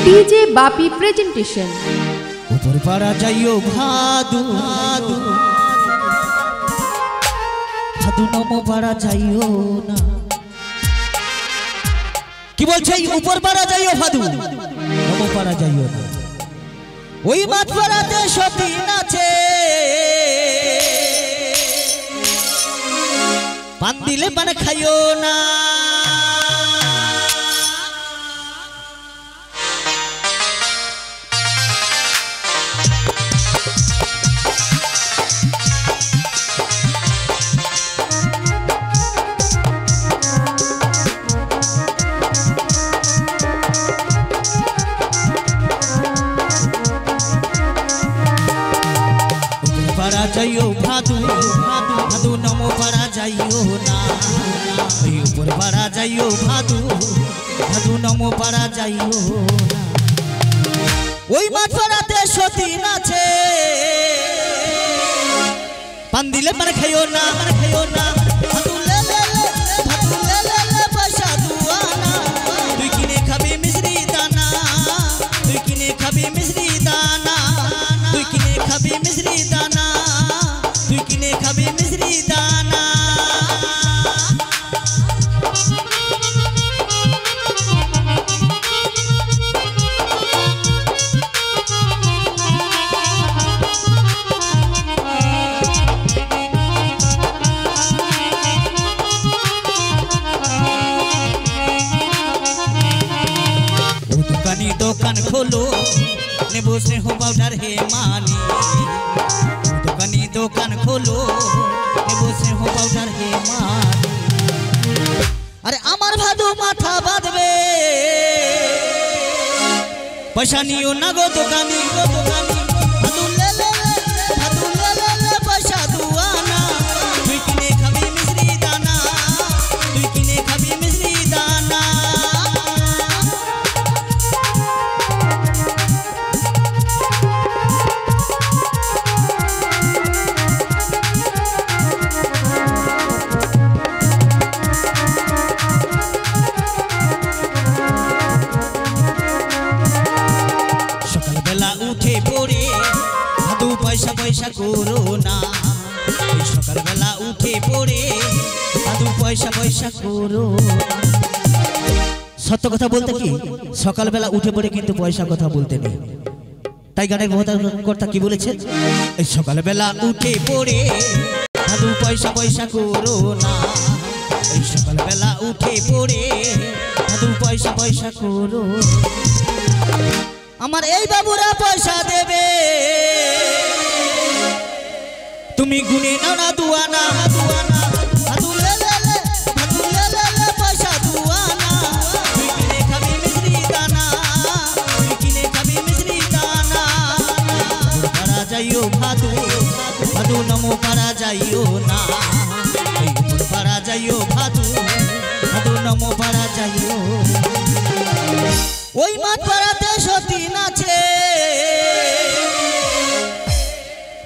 DJ Bapi presentation. ऊपर पारा जाइयो भादु भादु नमो पारा जाइयो ना কি বলছে উপর পারা যাইও ভাদু নমো পারা যাইও না ওই মাঠ পারাতে সতী নাচে পান দিলে পান খাইও না जाइयो भादु भादु नमो पारा जाइयो ना ऊपर पारा जाइयो भादु भादु नमो पारा जाइयो ना ওই মাঠ পারাতে সতী নাচে পান দিলে পান খাইও না ভাদু লে লে লে পয়সা দুয়ানা তুই কিনে খাবি মিশ্রি দানা তুই কিনে খাবি মিশ্রি দানা তুই কিনে খাবি মিশ্রি দানা তুই কিনে খাবি মিশ্রি দানা दुकानी दुकान खोलो नेबो से हो पाउडर हे मानी दुकानी दुकान खोलो नेबो से हो पाउडर हे मानी अरे আমার ভাদু মাথা বাঁধবে পয়সা নিও না গো দোকানি ভাদু লে লে পয়সা দুয়ানা তুই কিনে খাবি মিশ্রি দানা তুই কিনে খাবি মিশ্রি দানা उठे पड़े भादु पैसा पैसा करो ना सकाल बेला उठे पड़े भादु पैसा पैसा करो सत्य कथा बोलते कि सकाल बेला उठे पड़े किन्तु पैसा कथा बोलते नहीं ताई गानेर महत्ता कि बोलेছেন এই সকাল বেলা উঠে পড়ে ভাদু पैसा पैसा करो ना এই সকাল বেলা উঠে পড়ে ভাদু पैसा पैसा करो আমার এই বাবুরা পয়সা দেবে তুমি গুনে নাও না দুয়ানা ভাদু লে লে পয়সা দুয়ানা তুই কিনে খাবি মিশ্রি দানা তুই কিনে খাবি মিশ্রি দানা পারা যাইও ভাদু ভাদু নমো পারা যাইও না ऊपर पारा যাইও ভাদু ভাদু নমো পারা যাইও ওই মাঠ পারাতে সতী নাচে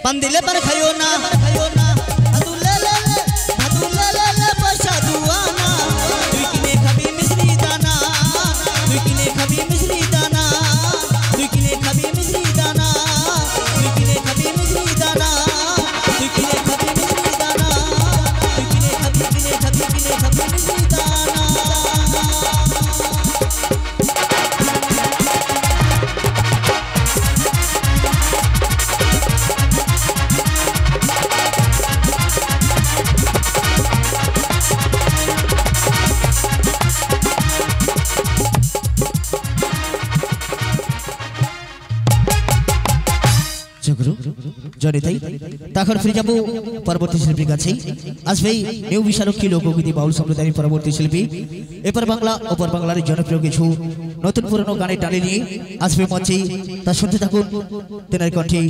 পান দিলে পান খাইও না ভাদু লে লে পয়সা দুয়ানা তুই কিনে খাবি মিশ্রি দানা তুই কিনে খাবি মিশ্রি দানা তুই কিনে খাবি মিশ্রি দানা তুই কিনে খাবি মিশ্রি দানা তুই কিনে খাবি মিশ্রি দানা তুই কিনে খাবি মিশ্রি দানা জনিতাই তখন ফিরে যাব পরবর্তী শিল্পীর কাছে আসবে নিউ বিশালক্ষী লোকগীতি বাউল সম্প্রদায়ের পরবর্তী শিল্পী এপার বাংলা ওপার বাংলার জনপ্রিয় কিছু নতুন পুরনো গানের টানে নিয়ে আসবে মঞ্চে তার শুনতে থাকুন তেনার কণ্ঠে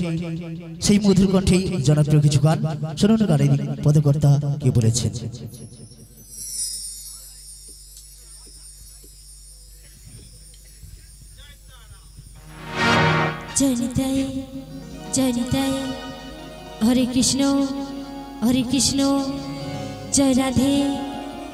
সেই মধুর কণ্ঠে জনপ্রিয় কিছু গান শুনুন গানের পদকর্তা কি বলেছেন जय कृष्ण जय राधे